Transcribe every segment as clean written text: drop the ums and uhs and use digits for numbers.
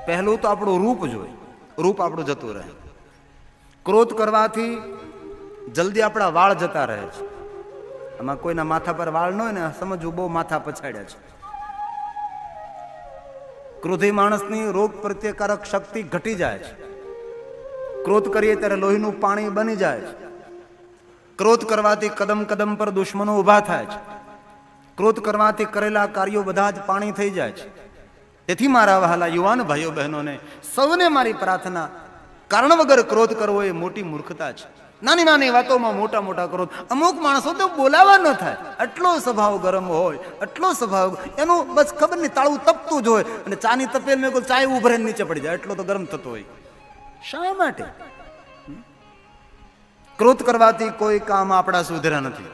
પહેલું તો આપણું રૂપ જોઈએ, રૂપ આપણું જતું રહે. ક્રોધ કરવાથી જલ્દી આપણા વાળ જતા રહે છે. આમાં કોઈના માથા પર વાળ ન હોય ને સમજવું બહુ માથા પછાડ્યા છે. ક્રોધી માણસની રોગ પ્રતિકારક શક્તિ ઘટી જાય છે. ક્રોધ કરીએ ત્યારે લોહીનું પાણી બની જાય છે. ક્રોધ કરવાથી કદમ કદમ પર દુશ્મનો ઊભા થાય છે. ક્રોધ કરવાથી કરેલા કાર્યો બધા જ પાણી થઈ જાય છે. તેથી મારા વહાલા યુવાન ભાઈઓ બહેનોને સૌને મારી પ્રાર્થના, કારણ વગર ક્રોધ કરવો એ મોટી મૂર્ખતા છે. નાની નાની વાતોમાં મોટા મોટા ક્રોધ. અમુક માણસો તો બોલાવા ન થાય, આટલો સ્વભાવ ગરમ હોય, આટલો સ્વભાવ, એનું બસ ખબર નહીં તાળું તપતું જ હોય, અને ચાની તપેલ મેં કોઈ ચાય ઉભરે નીચે પડી જાય, એટલો તો ગરમ થતો હોય. શા માટે? ક્રોધ કરવાથી કોઈ કામ આપણા સુધર્યા નથી.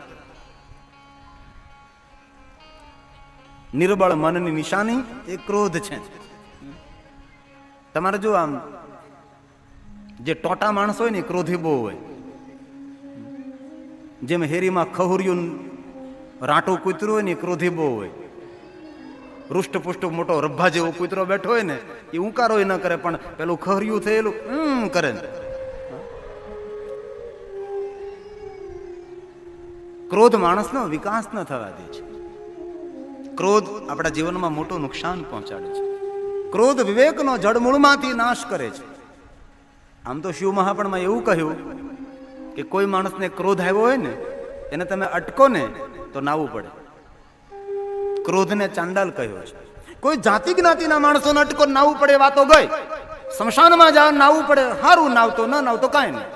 નિર્બળ મનની નિશાની એ ક્રોધ છે. તમારે જો આમ જે ટોટા માણસ હોય ને ક્રોધી બહુ હોય. જેમ હેરીમાં ખહુરિયું રાંટું કૂતરું હોય ને ક્રોધી બહુ હોય. રૂષ્ટપુષ્ટ મોટો રબ્ભા જેવો કૂતરો બેઠો હોય ને એ ઉંકારો ન કરે, પણ પેલું ખહરિયું થયેલું કરે. ક્રોધ માણસનો વિકાસ ન થવા દે છે. ક્રોધ આપણા જીવનમાં મોટું નુકસાન પહોંચાડે છે. ક્રોધ વિવેકનો જડમૂળમાંથી નાશ કરે છે. આમ તો શિવ મહાપણમાં એવું કહ્યું કે કોઈ માણસને ક્રોધ આવ્યો હોય ને એને તમે અટકો ને તો નાવું પડે. ક્રોધને ચાંડાલ કહ્યો છે. કોઈ જાતિ જ્ઞાતિના માણસોને અટકો નાવું પડે વાતો ગઈ. સ્મશાનમાં જા નાવું પડે, હારું નાવતો ન નાવતો કાંઈ નહીં.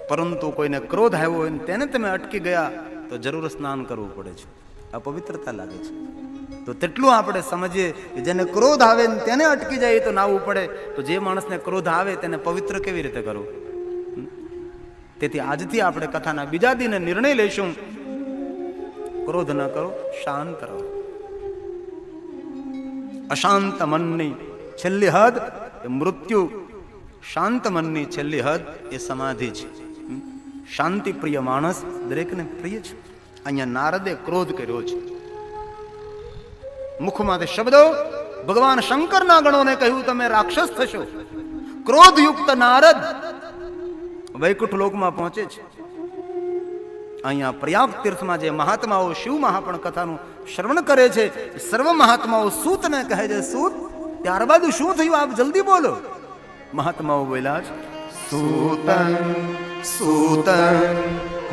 પરંતુ કોઈને ક્રોધ આવ્યો હોય ને તેને તમે અટકી ગયા તો જરૂર સ્નાન કરવું પડે છે. આ પવિત્રતા લાગે છે. તો તેટલું આપણે સમજીએ કે જેને ક્રોધ આવે ને તેને અટકી જાય તો નાવું પડે, તો જે માણસને ક્રોધ આવે તેને પવિત્ર કેવી રીતે કરવું? તેથી આજથી આપણે કથાના બીજા દિને નિર્ણય લઈશું, ક્રોધ ન કરો, શાંત રહો. અશાંત મનની છેલ્લી હદ એ મૃત્યુ, શાંત મનની છેલ્લી હદ એ સમાધિ છે. શાંતિ પ્રિય માણસ દરેકને પ્રિય છે. અહીંયા નારદે ક્રોધ કર્યો છે. મુખમાંથી શબ્દો ભગવાન શંકરના ગણોને કહ્યું તમે રાક્ષસ થશો. ક્રોધયુક્ત નારદ વૈકુંઠ લોકમાં પહોંચે છે. અહીંયા પ્રયાગ તીર્થમાં જે મહાત્માઓ શિવ મહાપણ કથાનું શ્રવણ કરે છે, સર્વ મહાત્માઓ સૂતને કહે છે, સૂત ત્યારબાદ શું થયું આપ જલ્દી બોલો. મહાત્માઓ બોલ્યા છે, સૂતન સૂતન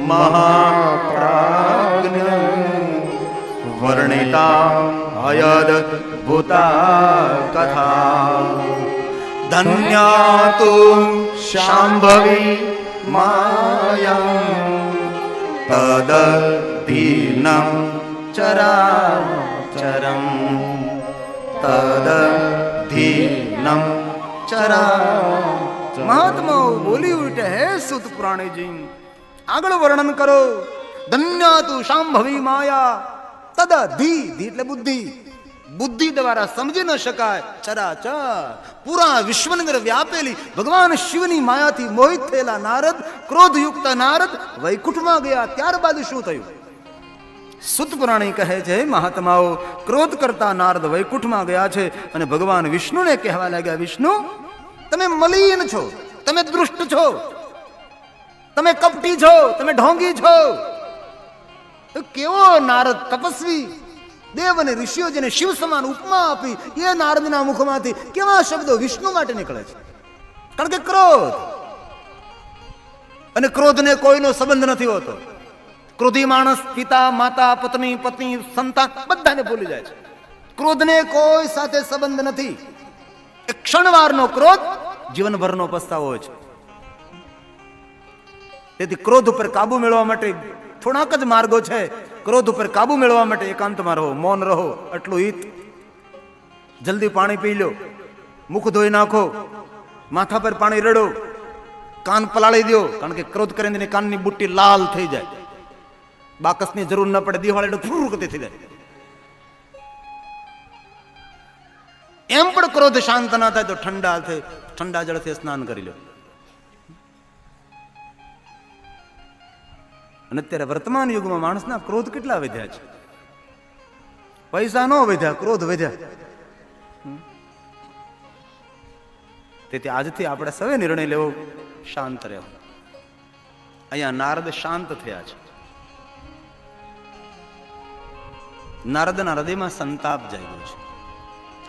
મહાપ્રાજ્ઞ વર્ણિતા અયદ ભૂતા કથા ધન્યા તુ શાંભવી માયા તદધીનમ ચરાચરમ તદધીનમ ચરાચરમ. મહાત્માઓ બોલી ઉઠે, હે સુત પુરાણીજી આગળ વર્ણન કરો. ધન્યા તુ શાંભવી માયા તદધિ, એટલે બુદ્ધિ, બુદ્ધિ દ્વારા સમજી ન શકાય ચરાચર પૂરા વિશ્વની અંદર વ્યાપેલી ભગવાન શિવની માયાથી મોહિત થયેલા નારદ, ક્રોધયુક્ત નારદ વૈકુંઠમાં ગયા. ત્યારબાદ શું થયું? સુત પુરાણી કહે છે, મહાત્માઓ ક્રોધ કરતા નારદ વૈકુંઠમાં ગયા છે અને ભગવાન વિષ્ણુને કહેવા લાગ્યા, વિષ્ણુ તમે મલિન છો, તમે દુષ્ટ છો, તમે કપટી છો, તમે ઢોંગી છો. કેવો નારદ તપસ્વી દેવ અને ઋષિઓ જેને શિવ સમાન ઉપમા આપી એ નારદના મુખમાંથી કેવા શબ્દો વિષ્ણુ માટે નીકળે છે? કારણ કે ક્રોધ, અને ક્રોધને કોઈનો સંબંધ નથી હોતો. ક્રોધી માણસ પિતા, માતા, પત્ની, પત્ની, સંતાન બધાને ભૂલી જાય છે. ક્રોધને કોઈ સાથે સંબંધ નથી. એક ક્ષણવારનો ક્રોધ જીવનભરનો પસ્તાવો હોય છે. તેથી ક્રોધ ઉપર કાબુ મેળવવા માટે થોડાક જ માર્ગો છે. ક્રોધ ઉપર કાબુ મેળવવા માટે એકાંતમાં રહો, મૌન રહો, આટલું હિત. જલ્દી પાણી પી લો, મુખ ધોઈ નાખો, માથા પર પાણી રેડો, કાન પલાળી દો, કારણ કે ક્રોધ કરીને કાનની બુટ્ટી લાલ થઈ જાય. બાકસની જરૂર ન પડે, દિવાળી એટલે ફૂર થઈ જાય. એમ પણ ક્રોધ શાંત ના થાય તો ઠંડા જળથી સ્નાન કરી લો. અને અત્યારે વર્તમાન યુગમાં માણસના ક્રોધ કેટલા વધ્યા છે. પૈસા ન વધ્યા, ક્રોધ વધ્યા. તેથી આજથી આપણે સૌએ નિર્ણય લેવો, શાંત રહેવો. અહીંયા નારદ શાંત થયા છે. નારદના હૃદયમાં સંતાપ જાગ્યો છે.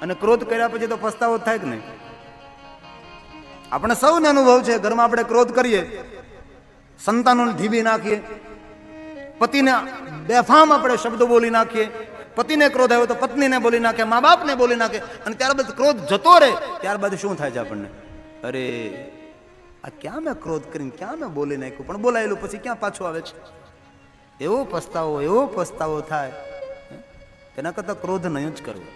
અને ક્રોધ કર્યા પછી તો પસ્તાવો થાય કે નહીં? આપણે સૌને અનુભવ છે. ઘરમાં આપણે ક્રોધ કરીએ, સંતાનોને ઢીબી નાખીએ, પતિને બેફામ આપણે શબ્દો બોલી નાખીએ, પતિને ક્રોધ આવ્યો તો પત્નીને બોલી નાખે, મા બાપને બોલી નાખે, અને ત્યારબાદ ક્રોધ જતો રહે. ત્યારબાદ શું થાય છે આપણને? અરે આ ક્યાં મેં ક્રોધ કરીને ક્યાં મેં બોલી નાખ્યું, પણ બોલાયેલું પછી ક્યાં પાછું આવે છે? એવો પસ્તાવો થાય. તેના કરતા ક્રોધ નહીં જ કરવો.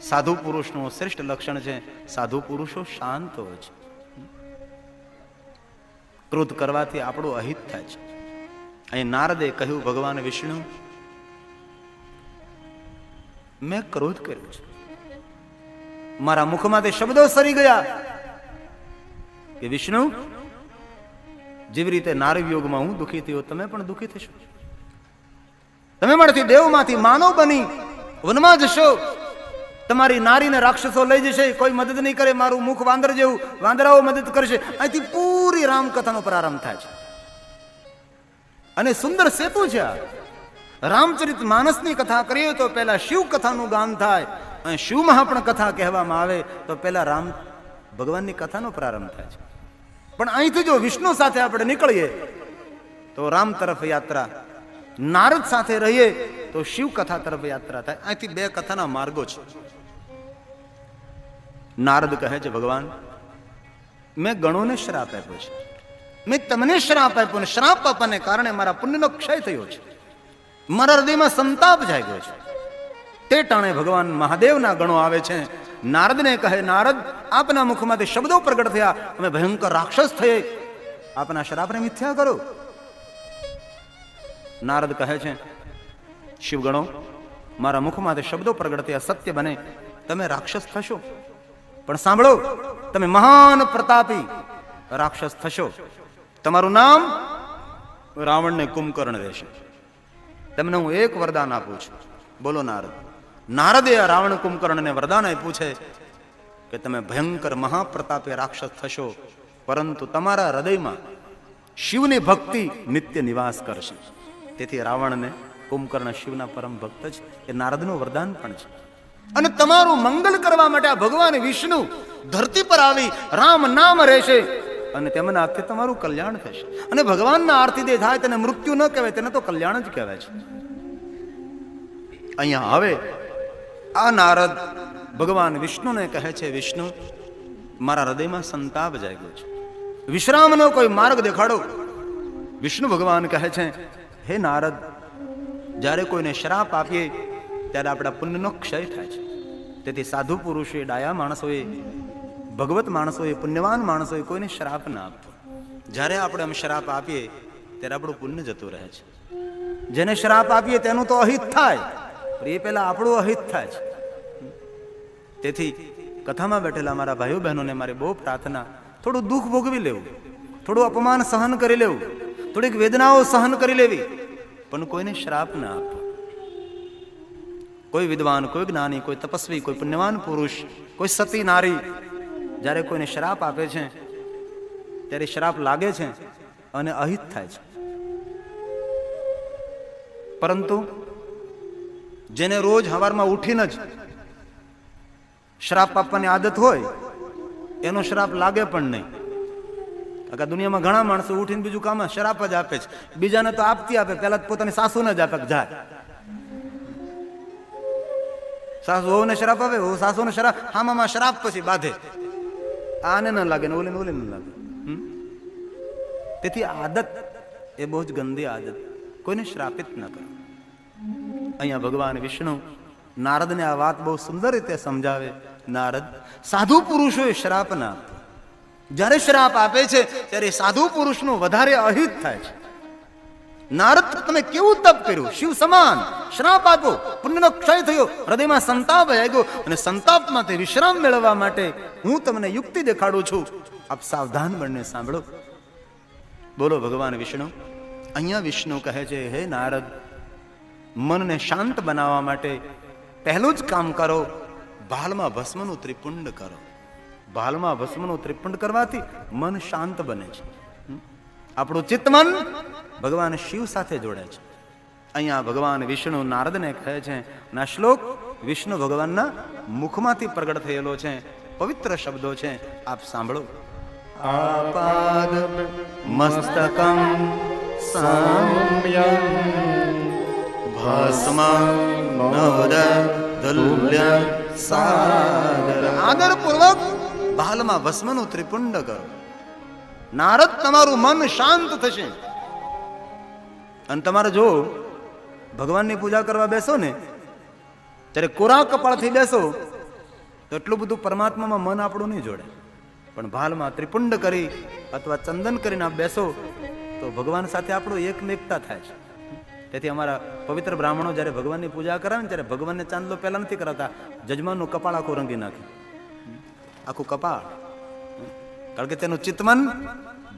સાધુ પુરુષનું શ્રેષ્ઠ લક્ષણ છે, સાધુ પુરુષો શાંત હોય છે. ક્રોધ કરવાથી આપણું અહિત થાય છે. અહીં નારદે કહ્યું, ભગવાન વિષ્ણુ, મેં ક્રોધ કર્યો છે. મારા મુખમાંથી શબ્દો સરી ગયા કે વિષ્ણુ, જેવી રીતે નારી યોગમાં હું દુઃખી થયો, તમે પણ દુઃખી થશો. તમે મારાથી દેવમાંથી માનવ બની વનમાં જશો. તમારી નારીને રાક્ષસો લઈ જશે, કોઈ મદદ નહીં કરે. મારું મુખ વાંદર જેવું, વાંદરાઓ મદદ કરશે. અહીંથી પૂરી રામકથાનો પ્રારંભ થાય છે. અને સુંદર સેતુ છે આ. રામચરિત માનસની કથા કરીએ તો પહેલા શિવ કથાનું ગાન થાય, અને શિવ મહાપણ કથા કહેવામાં આવે તો પહેલા રામ ભગવાનની કથાનો પ્રારંભ થાય છે. પણ અહીંથી જો વિષ્ણુ સાથે આપણે નીકળીએ તો રામ તરફ યાત્રા, નારદ સાથે રહીએ તો શિવ કથા તરફ યાત્રા થાય. અહીંથી બે કથાના માર્ગો છે. નારદ કહે છે, ભગવાન, મેં ગણોને શ્રાપ આપ્યો છે. મેં તમને શ્રાપ આપ્યો, ને શ્રાપ આપવાને કારણે મારા પુણ્યનો ક્ષય થયો છે. મારા હૃદયમાં સંતાપ જાગ્યો છે. તે ટાણે ભગવાન મહાદેવના ગણો આવે છે. નારદને કહે, નારદ, આપના મુખમાંથી શબ્દો પ્રગટ થયા, અમે ભયંકર રાક્ષસ થયે, આપના શ્રાપને મિથ્યા કરો. નારદ કહે છે, શિવગણો, મારા મુખમાંથી શબ્દો પ્રગટ થયા, સત્ય બને, તમે રાક્ષસ થશો. પણ સાંભળો, તમે મહાન પ્રતાપી રાક્ષસ થશો. તમારું નામ રાવણને કુંભકર્ણ રહેશે. તમને હું એક વરદાન આપું છું. બોલો નારદ. નારદે રાવણ કુંભકર્ણને વરદાન આપ્યું છે કે તમે ભયંકર મહાપ્રતાપે રાક્ષસ થશો, પરંતુ તમારા હૃદયમાં શિવની ભક્તિ નિત્ય નિવાસ કરશે. તેથી રાવણને કુંભકર્ણ શિવના પરમ ભક્ત છે. એ નારદનું વરદાન પણ છે. અને તમારું મંગલ કરવા માટે આ ભગવાન વિષ્ણુ ધરતી પર આવી રામ નામ રહેશે, અને તેમના હાથથી તમારું કલ્યાણ થશે. અને ભગવાનના આરતી દે થાય તેને મૃત્યુ ન કહેવાય, તેને તો કલ્યાણ જ કહેવાય છે. અહીંયા હવે આ નારદ ભગવાન વિષ્ણુને કહે છે, વિષ્ણુ, મારા હૃદયમાં સંતાપ જાગ્યો છે, વિશ્રામનો કોઈ માર્ગ દેખાડો. વિષ્ણુ ભગવાન કહે છે, હે નારદ, જ્યારે કોઈને શ્રાપ આપીએ ત્યારે આપણા પુણ્યનો ક્ષય થાય છે. તેથી સાધુ પુરુષોએ, ડાયા માણસોએ, ભગવત માણસોએ, પુણ્યવાન માણસોએ કોઈને શ્રાપ ના આપવો. જ્યારે આપણે આમ શ્રાપ આપીએ ત્યારે આપણું પુણ્ય જતું રહે છે. જેને શ્રાપ આપીએ તેનું તો અહિત થાય, પણ એ પહેલા આપણું અહિત થાય છે. તેથી કથામાં બેઠેલા મારા ભાઈઓ બહેનોને મારી બહુ પ્રાર્થના, થોડું દુઃખ ભોગવી લેવું, થોડું અપમાન સહન કરી લેવું, થોડીક વેદનાઓ સહન કરી લેવી, પણ કોઈને શ્રાપ ના આપવો. કોઈ વિદ્વાન, કોઈ જ્ઞાની, કોઈ તપસ્વી, કોઈ પુણ્યવાન પુરુષ, કોઈ સતી નારી જ્યારે કોઈને શ્રાપ આપે છે ત્યારે શ્રાપ લાગે છે અને અહિત થાય છે. પરંતુ જેને રોજ સવારમાં ઉઠીને જ શ્રાપ આપવાની આદત હોય એનો શ્રાપ લાગે પણ નહીં. આખા દુનિયામાં ઘણા માણસો ઉઠીને બીજું કામ શ્રાપ જ આપે છે. બીજાને તો આપતી આપે, પહેલા પોતાની સાસુને જ આપે. જાય સાસુ વહુને શ્રાપ આપે, સાસુને શ્રાપ, હામામાં શ્રાપ પછી બાંધે. આને ન લાગે ને ઓલે ન લાગે. તેથી આદત એ બહુ જ ગંદી આદત, કોઈને શ્રાપિત ન કરો. અહીંયા ભગવાન વિષ્ણુ નારદને આ વાત બહુ સુંદર રીતે સમજાવે. નારદ, સાધુ પુરુષોએ શ્રાપ ના આપે. જ્યારે શ્રાપ આપે છે ત્યારે સાધુ પુરુષનું વધારે અહિત થાય છે. નારદ, તમે કેવું તપ કર્યું, શિવ સમાન શ્રાપ આપો, પુણ્યનો ક્ષય થયો, હૃદયમાં સંતાપ આવ્યો, અને સંતાપમાંથી વિશ્રામ મેળવવા માટે હું તમને યુક્તિ દેખાડું છું. આપ સાવધાન બનીને સાંભળો. બોલો ભગવાન વિષ્ણુ. અહીંયા વિષ્ણુ કહે છે, હે નારદ, મનને શાંત બનાવવા માટે પહેલું જ કામ કરો, ભાલમાં ભસ્મનું ત્રિપુંડ કરો. ભાલમાં ભસ્મનું ત્રિપુંડ કરવાથી મન શાંત બને છે. આપણું ચિત્ત મન ભગવાન શિવ સાથે જોડે છે. અહીંયા ભગવાન વિષ્ણુ નારદને કહે છે, ના શ્લોક વિષ્ણુ ભગવાનના મુખમાંથી પ્રગટ થયેલો છે, પવિત્ર શબ્દો છે, આપ સાંભળો. આપાદ મસ્તકમ સામ્યમ ભસ્મ નવદુલ્ય સાગર. આદરપૂર્વક ભાલમાં ભસ્મનું ત્રિપુંડ કરો. નારદ, તમારું મન શાંત થશે. અને તમારે જો ભગવાનની પૂજા કરવા બેસો ને ત્યારે કોરા કપાળથી બેસો તો એટલું બધું પરમાત્મામાં મન આપણું નહીં જોડે. પણ ભાલમાં ત્રિપુંડ કરી અથવા ચંદન કરીને આપ બેસો તો ભગવાન સાથે આપણું એકમેકતા થાય છે. તેથી અમારા પવિત્ર બ્રાહ્મણો જ્યારે ભગવાનની પૂજા કરાવે ને ત્યારે ભગવાનને ચાંદલો પહેલા નથી કરાવતા, જજમાનનું કપાળ આખું રંગી નાખે, આખું કપાળ. કારણ કે તેનું ચિત્તમન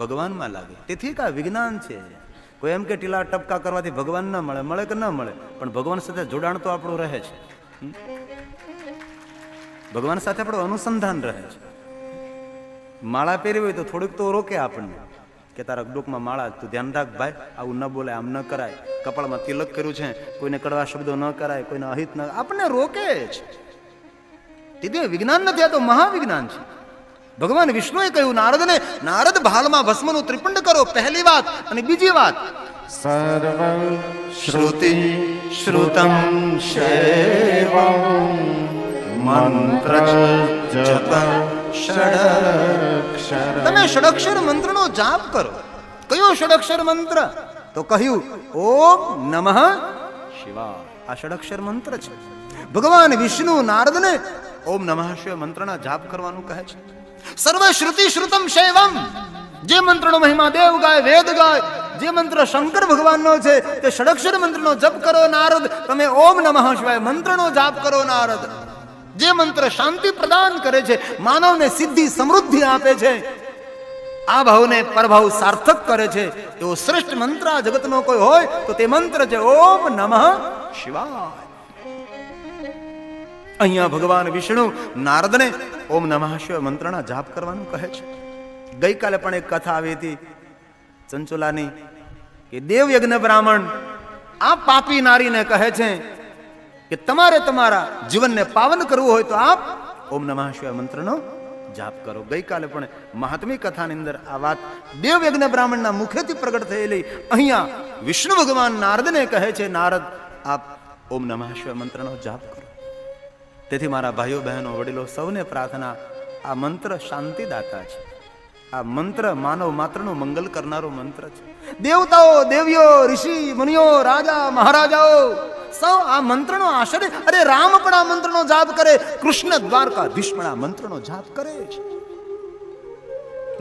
ભગવાનમાં લાગે. તેથી કા વિજ્ઞાન છે. કોઈ એમ કે ટીલા ટપકા કરવાથી ભગવાન ના મળે, મળે કે ના મળે, પણ ભગવાન સાથે જોડાણ તો આપણું રહે છે. ભગવાન સાથે આપણું અનુસંધાન રહે છે. માળા પહેરી હોય તો થોડુંક તો રોકે આપણને કે તારા ડોકમાં માળા, તું ધ્યાન રાખ ભાઈ, આવું ન બોલાય, આમ ન કરાય, કપાળમાં તિલક કર્યું છે, કોઈને કડવા શબ્દો ન કરાય, કોઈને અહિત ન, આપણને રોકે છે. તેથી વિજ્ઞાન નથી, આ તો મહાવિજ્ઞાન છે. ભગવાન વિષ્ણુએ કહ્યું નારદને, નારદ ભાલમાં ભસ્મનું ત્રિપુંડ કરો, પહેલી વાત. અને બીજી વાત, સર્વ શ્રુતિ શ્રુતમ શૈવમ મંત્ર જપ ષડક્ષર. તમે ષડક્ષર મંત્રનો જાપ કરો. કયો ષડક્ષર મંત્ર? તો કહ્યું ઓમ નમઃ શિવાય. આ ષડક્ષર મંત્ર છે. ભગવાન વિષ્ણુ નારદને ઓમ નમઃ શિવાય મંત્રના જાપ કરવાનું કહે છે. સર્વ શ્રુતિ શ્રુતમ શૈવમ, જે મંત્રનો મહિમા દેવ ગાય, વેદ ગાય, જે મંત્ર શંકર ભગવાનનો છે તે ષડક્ષર મંત્રનો જપ કરો નારદ. તમે ઓમ નમઃ શિવાય મંત્રનો જાપ કરો નારદ. જે મંત્ર શાંતિ પ્રદાન કરે છે, માનવને સિદ્ધિ સમૃદ્ધિ આપે છે, આ ભાવને પરભાવ સાર્થક કરે છે, એવો શ્રેષ્ઠ મંત્ર આ જગતનો કોઈ હોય તો તે મંત્ર છે ઓમ નમઃ શિવાય. અહીંયા ભગવાન વિષ્ણુ નારદને ઓમ નમઃ શિવાય મંત્રના જાપ કરવાનું કહે છે. ગઈકાલે પણ એક કથા આવી હતી ચંચુલાની કે દેવયજ્ઞ બ્રાહ્મણ આ પાપી નારીને કહે છે કે તમારે તમારા જીવનને પાવન કરવું હોય તો આપ ઓમ નમઃ શિવાય મંત્રનો જાપ કરો. ગઈકાલે પણ મહાત્મી કથાની અંદર આ વાત દેવયજ્ઞ બ્રાહ્મણના મુખેથી પ્રગટ થયેલી અહીંયા વિષ્ણુ ભગવાન નારદને કહે છે, નારદ આપ ઓમ નમઃ શિવાય મંત્રનો જાપ કરો. તેથી મારા ભાઈઓ બહેનો વડીલો સૌને પ્રાર્થના, આ મંત્ર શાંતિદાતા છે. આ મંત્ર માનવ માત્રનું મંગલ કરનારો મંત્ર છે. દેવતાઓ, દેવીઓ, ઋષિ મુનિઓ, રાજા મહારાજાઓ સૌ આ મંત્રનો આશ્રય. અરે રામ પણ આ મંત્રનો જાપ કરે, કૃષ્ણ દ્વારકાધીશ પણ આ મંત્રનો જાપ કરે છે.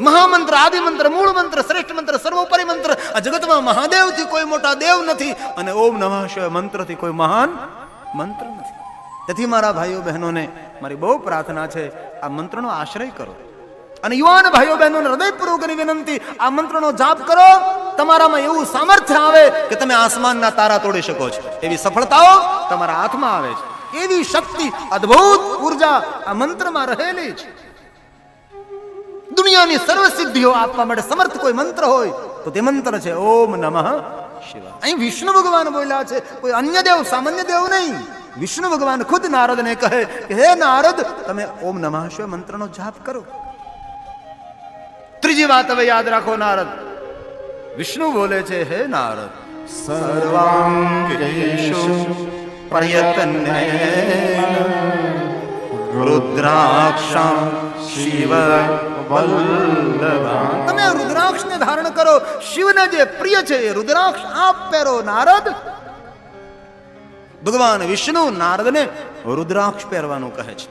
મહામંત્ર, આદિ મંત્ર, મૂળ મંત્ર, શ્રેષ્ઠ મંત્ર, સર્વોપરી મંત્ર. આ જગતમાં મહાદેવથી કોઈ મોટા દેવ નથી અને ઓમ નમઃ શિવાય મંત્રથી કોઈ મહાન મંત્ર નથી. તેથી મારા ભાઈઓ બહેનોને મારી બહુ પ્રાર્થના છે, આ મંત્રનો આશ્રય કરો. અને યુવાન ભાઈઓ બહેનોને હૃદયપૂર્વકની વિનંતી, આ મંત્રનો જાપ કરો. તમારામાં એવું સામર્થ્ય આવે કે તમે આસમાનના તારા તોડી શકો છો. એવી સફળતાઓ તમારા હાથમાં આવે છે. એવી શક્તિ, અદ્ભુત ઉર્જા આ મંત્રમાં રહેલી છે. દુનિયાની સર્વ સિદ્ધિઓ આપવા માટે સમર્થ કોઈ મંત્ર હોય તો તે મંત્ર છે ઓમ નમઃ શિવાય. અહીં વિષ્ણુ ભગવાન બોલ્યા છે, કોઈ અન્ય દેવ, સામાન્ય દેવ નહીં. વિષ્ણુ ભગવાન ખુદ નારદને કહે કે હે નારદ, તમે ઓમ નમઃ શિવાય મંત્રનો જાપ કરો. ત્રીજી વાત હવે યાદ રાખો નારદ. વિષ્ણુ બોલે છે, હે નારદ, સર્વાંગેષુ પ્રયત્નેન રુદ્રાક્ષં શિવ વલ્લભા. તમે રુદ્રાક્ષને ધારણ કરો. શિવને જે પ્રિય છે એ રુદ્રાક્ષ આપ પહેરો નારદ. ભગવાન વિષ્ણુ નારદને રુદ્રાક્ષ પહેરવાનું કહે છે.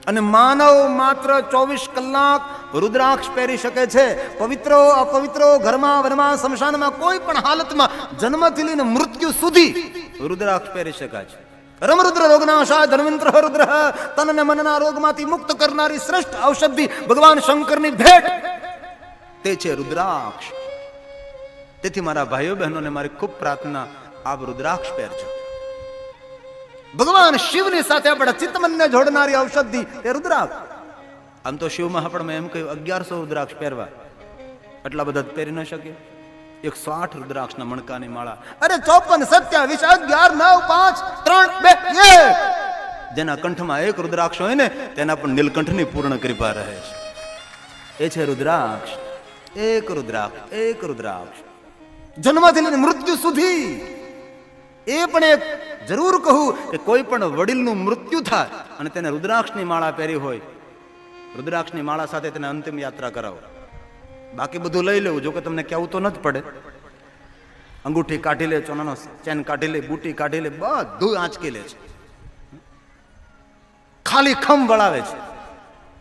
અને માનવ માત્ર 24 કલાક રુદ્રાક્ષ પહેરી શકે છે. પવિત્રો અપવિત્રો, ઘરમાં વનમાં સ્મશાનમાં કોઈ પણ હાલતમાં જન્મથી લઈને મૃત્યુ સુધી રુદ્રાક્ષ પહેરી શકાય છે. રમરુદ્ર રોગનાશાય ધન્વંતર રુદ્ર. તન અને મનના રોગમાંથી મુક્ત કરનારી શ્રેષ્ઠ ઔષધિ ભગવાન શંકરની ભેટ તે છે રુદ્રાક્ષ. તેથી મારા ભાઈઓ બહેનોને મારી ખૂબ પ્રાર્થના, આપ રુદ્રાક્ષ પહેરજો. ભગવાન શિવની સાથે આપણા ચિત્તમનને જોડનારી ઔષધિ એ રુદ્રાક્ષ. આમ તો શિવ મહાપણમાં એમ કહ્યું 1100 રુદ્રાક્ષ પહેરવા, એટલા બધા પહેરી ન શકે. 108 રુદ્રાક્ષના મણકાની માળા. અરે 54 27 11 9 5 3 2 1. જેના કંઠમાં એક રુદ્રાક્ષ હોય ને તેના પણ નીલકંઠની પૂર્ણ કૃપા રહે છે. એ છે રુદ્રાક્ષ. એક રુદ્રાક્ષ જન્મથી લઈને મૃત્યુ સુધી. એ પણ એક જરૂર કહું કે કોઈ પણ વડીલનું મૃત્યુ થાય અને તેને રુદ્રાક્ષની માળા પહેરી હોય, રુદ્રાક્ષની માળા સાથે તેને અંતિમ યાત્રા કરાવો. બાકી બધું લઈ લેવું, જો કે તમને કહેવું તો ન જ પડે. અંગૂઠી કાઢી લે, ચોનાનો ચેન કાઢી લે, બુટી કાઢી લે, બધું આંચકી લે છે, ખાલી ખમ વળાવે છે.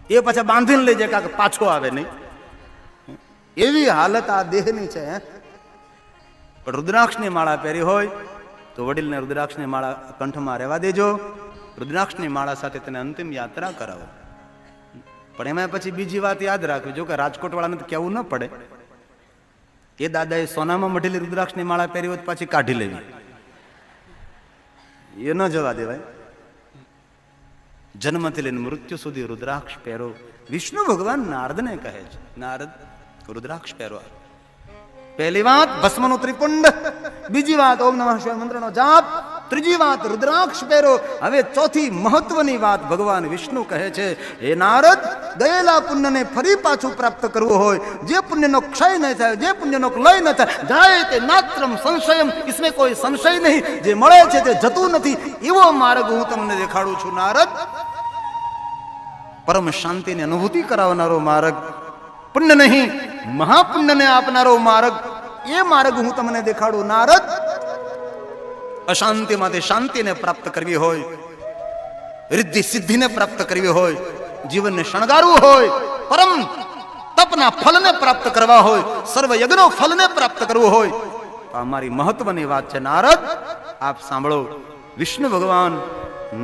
એ પાછા બાંધીને લઈ જાય કે પાછો આવે નહીં. એવી હાલત આ દેહની છે. પણ રુદ્રાક્ષની માળા પહેરી હોય તો વડીલને રુદ્રાક્ષની માળા કંઠમાં રહેવા દેજો, રુદ્રાક્ષની માળા સાથે તેને અંતિમ યાત્રા કરાવો. પણ એમાં પછી બીજી વાત યાદ રાખવી, જો કે રાજકોટ વાળાને તો કહેવું ન પડે, એ દાદાએ સોનામાં મઢેલી રુદ્રાક્ષની માળા પહેરી હોય પાછી કાઢી લેવી, એ ન જવા દેવાય. જન્મથી લઈને મૃત્યુ સુધી રુદ્રાક્ષ પહેરો. વિષ્ણુ ભગવાન નારદને કહે છે, નારદ રુદ્રાક્ષ પહેરો. પહેલી વાત ભસ્મનો ત્રિપુંડ, બીજી વાત ઓમ નમઃ શિવાય મંત્રનો જાપ, ત્રીજી વાત રુદ્રાક્ષ પહેરો. હવે ચોથી મહત્વની વાત ભગવાન વિષ્ણુ કહે છે, હે નારદ, ગયેલા પુણ્યને ફરી પાછું પ્રાપ્ત કરવું હોય, જે પુણ્યનો ક્ષય ન થાય, જે પુણ્યનો લય ન થાય, જાય તે નાત્રમ સંશયમ, इसमें કોઈ સંશય નહીં, જે મળે છે તે જતું નથી, એવો માર્ગ હું તમને દેખાડું છું નારદ. પરમ શાંતિની અનુભૂતિ કરાવનારો માર્ગ, પુણ્ય નહીં મહાપુણ્યને આપનારો માર્ગ, એ માર્ગ હું તમને દેખાડું નારદ. અશાંતિમાંથી શાંતિને પ્રાપ્ત કરવી હોય, રિદ્ધિ સિદ્ધિને પ્રાપ્ત કરવી હોય, જીવનને શણગારવું હોય, પરમ તપના ફલને પ્રાપ્ત કરવા હોય, સર્વ યજ્ઞનો ફલને પ્રાપ્ત કરવું હોય, આ મારી મહત્વની વાત છે નારદ. આપ સાંભળો, વિષ્ણુ ભગવાન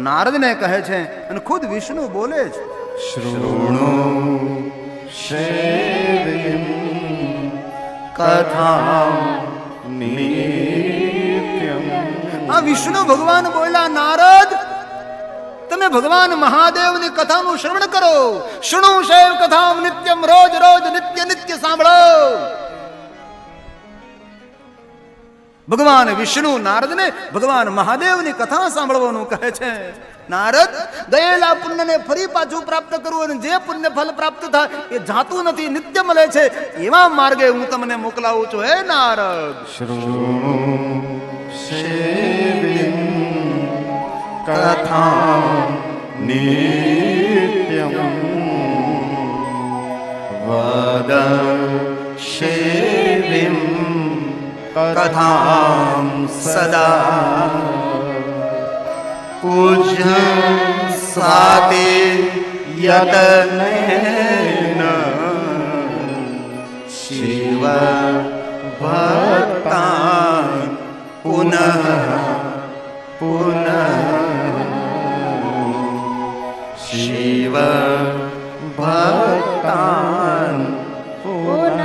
નારદને કહે છે અને ખુદ વિષ્ણુ બોલે છે, શૃણુ શૈવીમ કથા નિત્યમ. આ વિષ્ણુ ભગવાન બોલ્યા, નારદ તમે ભગવાન મહાદેવની કથાનું શ્રવણ કરો. શૃણુ શૈવ કથા નિત્યમ, રોજ રોજ નિત્ય નિત્ય સાંભળો. ભગવાન વિષ્ણુ નારદને ભગવાન મહાદેવની કથા સાંભળવાનું કહે છે. નારદ, ગયેલા પુણ્યને ફરી પાછું પ્રાપ્ત કરવું, અને જે પુણ્ય ફલ પ્રાપ્ત થાય એ જાતું નથી, નિત્ય મળે છે, એવા માર્ગે હું તમને મોકલાવું છું. હે નારદ, શૃણુ શૈવીમ કથા નિત્યમ વદ શૈવીમ કથામ સદા પૂજ્ય સાતે યતનેન શિવ ભક્તાન પુનઃ પુનઃ શિવ ભક્તાન પુનઃ.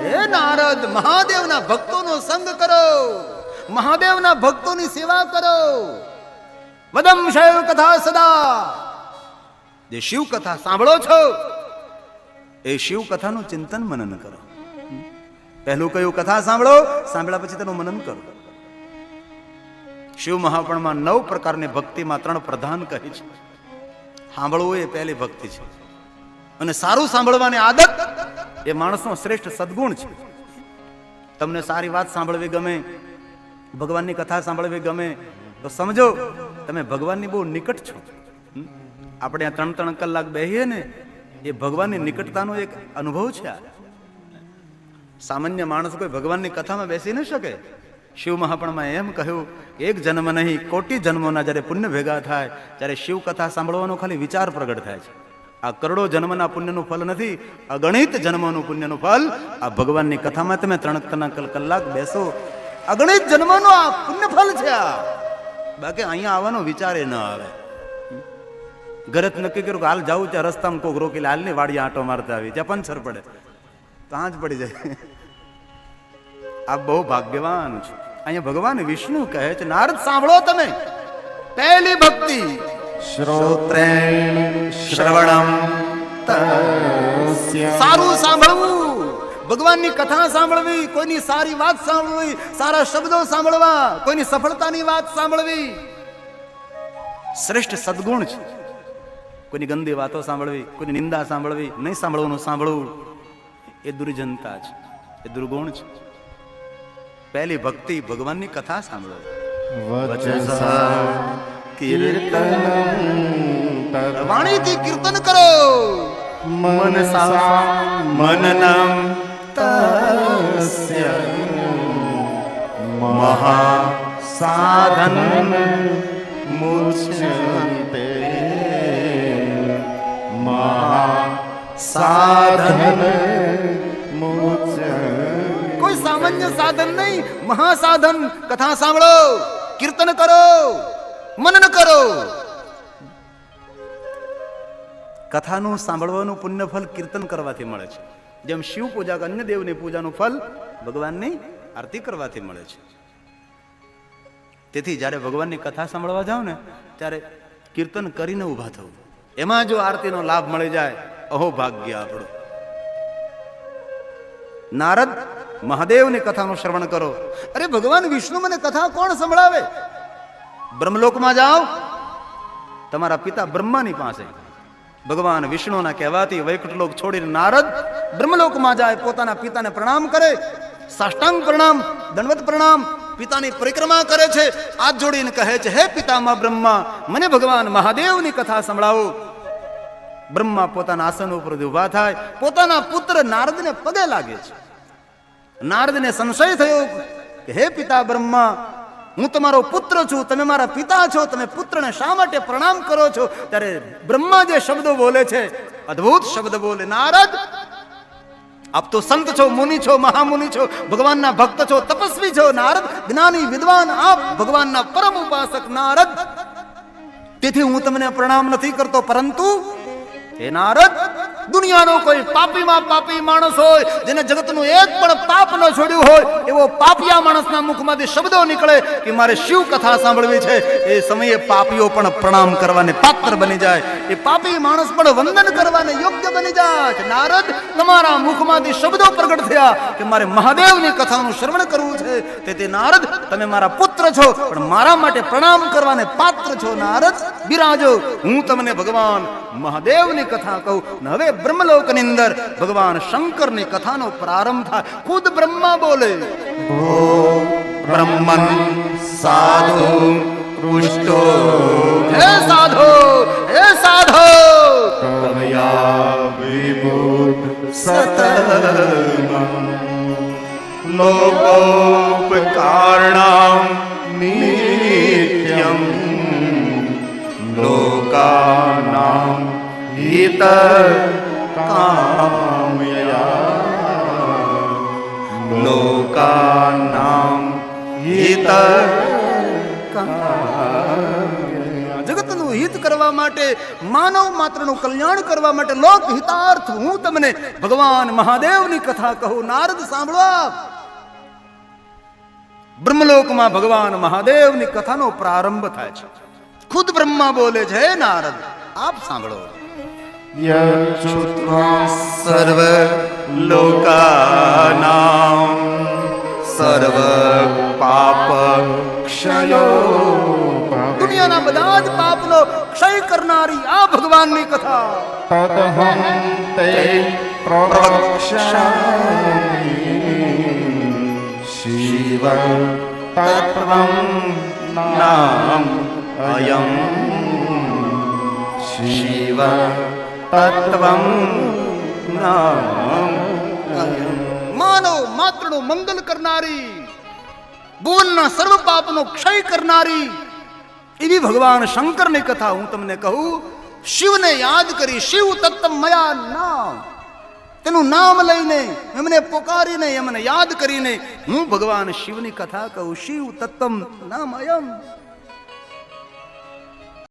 હે નારદ, મહાદેવના ભક્તોનો સંગ કરો, મહાદેવના ભક્તોની સેવા કરો. વદમ શૈવ કથા સદા. જે શિવ કથા સાંભળો છો એ શિવ કથાનું ચિંતન મનન કરો. પહેલું કયું, કથા સાંભળો, સાંભળ્યા પછી તેનું મનન કરો. શિવ મહાપણમાં 9 પ્રકારની ભક્તિમાં 3 પ્રધાન કહી છે. સાંભળવું એ પહેલી ભક્તિ છે, અને સારું સાંભળવાની આદત એ માણસનો શ્રેષ્ઠ સદગુણ છે. તમને સારી વાત સાંભળવી ગમે, ભગવાનની કથા સાંભળવી ગમે, તો સમજો તમે ભગવાનની બહુ નિકટ છો. આપણે આ 3-3 કલાક બેહીએ ને, એ ભગવાનની નિકટતાનો એક અનુભવ છે. સામાન્ય માણસ કોઈ ભગવાનની કથામાં બેસી ન શકે. શિવ મહાપણમાં એમ કહ્યું, એક જન્મ નહીં, કોટી જન્મોના જ્યારે પુણ્ય ભેગા થાય, ત્યારે શિવ કથા સાંભળવાનો ખાલી વિચાર પ્રગટ થાય છે. આ કરોડો જન્મના પુણ્યનું ફલ નથી, અગણિત જન્મોનું પુણ્યનું ફલ આ ભગવાનની કથામાં તમે 3 કલાક બેસો, અગણિત જન્મનો આ પુણ્ય ફલ છે. આ બાકી અહીંયા આવવાનો વિચાર એ ન આવે. ઘરે જ નક્કી કર્યું કે હાલ જાવું, ત્યાં રસ્તામાં કોક રોકી હાલની વાડી આંટો મારતા આવી, ત્યાં પંચર પડે, ત્યાં જ પડી જાય. આ બહુ ભાગ્યવાન છે. અહીંયા ભગવાન વિષ્ણુ કહે છે, નારદ સાંભળો તમે, પહેલી ભક્તિ શ્રોત્રેણ શ્રવણમ તસ્ય સારું સાંભળવું, ભગવાનની કથા સાંભળવી, કોઈની સારી વાત સાંભળવી, સારા શબ્દો સાંભળવા, કોઈની સફળતાની વાત સાંભળવી શ્રેષ્ઠ સદગુણ છે. કોઈની ગંદી વાતો સાંભળવી, કોઈની નિંદા સાંભળવી, નહીં સાંભળવાનું સાંભળવું એ દુર્જનતા છે, એ દુર્ગુણ છે. પહેલી ભક્તિ ભગવાનની કથા સાંભળવી. વચસા કીર્તનમ વાણીથી કીર્તન કરો, મનસા મનનમ તસ્ય મહા સાધન મુચ્યન્તે મહા સાધન મુચ્યન્તે. કોઈ સામાન્ય સાધન નહીં, મહાસાધન. કથા સાંભળો, કીર્તન કરો, મનન કરો. કથાનું સાંભળવાનું પુણ્ય ફલ કીર્તન કરવાથી મળે છે. જેમ શિવ પૂજા કે અન્ય દેવની પૂજાનું ફલ ભગવાનની આરતી કરવાથી મળે છે. તેથી જ્યારે ભગવાનની કથા સાંભળવા જાઓ ને ત્યારે કીર્તન કરીને ઊભા થવું. એમાં જો આરતીનો લાભ મળી જાય, અહો ભાગ્ય આપણું. નારદ મહાદેવની કથાનું શ્રવણ કરો. અરે ભગવાન વિષ્ણુ મને કથા કોણ સંભળાવે? બ્રહ્મલોકમાં જાઓ, તમારા પિતા બ્રહ્માની પાસે. ભગવાન વિષ્ણુના કહેવાથી વૈકુંઠ લોક છોડીને નારદ બ્રહ્મલોકમાં જાય, પોતાના પિતાને પ્રણામ કરે, સાષ્ટાંગ પ્રણામ, દંડવત પ્રણામ, પિતાની પરિક્રમા કરે છે, હાથ જોડીને કહે છે, હે પિતામહ બ્રહ્મા, મને ભગવાન મહાદેવની કથા સંભળાવો. બ્રહ્મા પોતાના આસન ઉપર ઉભા થાય, પોતાના પુત્ર નારદને પગે લાગે છે. નારદને સંશય થયો કે હે પિતા બ્રહ્મા, હું તમારો પુત્ર છું, તમે મારા પિતા છો, તમે પુત્રને શા માટે પ્રણામ કરો છો? ત્યારે બ્રહ્મા જે શબ્દો બોલે છે, અદ્ભુત શબ્દ બોલે. નારદ, આપ તો સંત છો, મુનિ છો, મહામુનિ છો, ભગવાનના ભક્ત છો, તપસ્વી છો. નારદ જ્ઞાની વિદ્વાન, આપ ભગવાનના પરમ ઉપાસક નારદ. તેથી હું તમને પ્રણામ નથી કરતો, પરંતુ હે નારદ, દુનિયાનો કોઈ પાપીમાં પાપી માણસ હોય, જેને જગતનું એક પણ પાપ ન છોડ્યું હોય, એવો પાપિયા માણસના મુખમાંથી શબ્દો નીકળે કે મારે શિવ કથા સાંભળવી છે, એ સમયે પાપીઓ પણ પ્રણામ કરવાને પાત્ર બની જાય, એ પાપી માણસ પણ વંદન કરવાને યોગ્ય બની જાય. નારદ, તમારા મુખમાંથી શબ્દો પ્રગટ થયા કે મારે મહાદેવની કથાનું શ્રવણ કરવું છે. તેથી નારદ, તમે મારા પુત્ર છો, પણ મારા માટે પ્રણામ કરવાને પાત્ર છો. નારદ બિરાજો, હું તમને ભગવાન મહાદેવની કથા કહું. હવે બ્રહ્મલોકની અંદર ભગવાન શંકરની કથાનો પ્રારંભ થાય. ખુદ બ્રહ્મા બોલે, બ્રહ્મન સાધુ પૃષ્ટો હે સાધો, હે સાધો, કમયા વિભૂત સતમ લોકોપકારણામ નિત્યમ લોકાનામ હિત કામયા લોકાનામ હિત જગતનું હિત કરવા માટે, માનવ માત્રનું કલ્યાણ કરવા માટે, લોક હિતાર્થ હું તમને ભગવાન મહાદેવની કથા કહું. નારદ સાંભળો, બ્રહ્મલોકમાં ભગવાન મહાદેવની કથાનો પ્રારંભ થાય છે. ખુદ બ્રહ્મા બોલે છે, હે નારદ, આપ સાંભળો. યચ્છુત્વા સર્વ લોકાનામ સર્વ પાપ ક્ષયો દુનિયાના બધા જ પાપનો ક્ષય કરનારી આ ભગવાનની કથા. તદહં તે પ્રવક્ષ્યામિ શિવ તત્વં નામ અયં શિવ તત્વં નામ અયં. માનવ માત્રનું મંગલ કરનારી, ભુવનના સર્વ પાપનો ક્ષય કરનારી એવી ભગવાન શંકરની કથા હું તમને કહું. શિવને યાદ કરી, શિવ તત્વ મયા નામ, તેનું નામ લઈને, એમને પોકારીને, એમને યાદ કરીને હું ભગવાન શિવની કથા કહું. શિવ તત્વ નામ અયમ.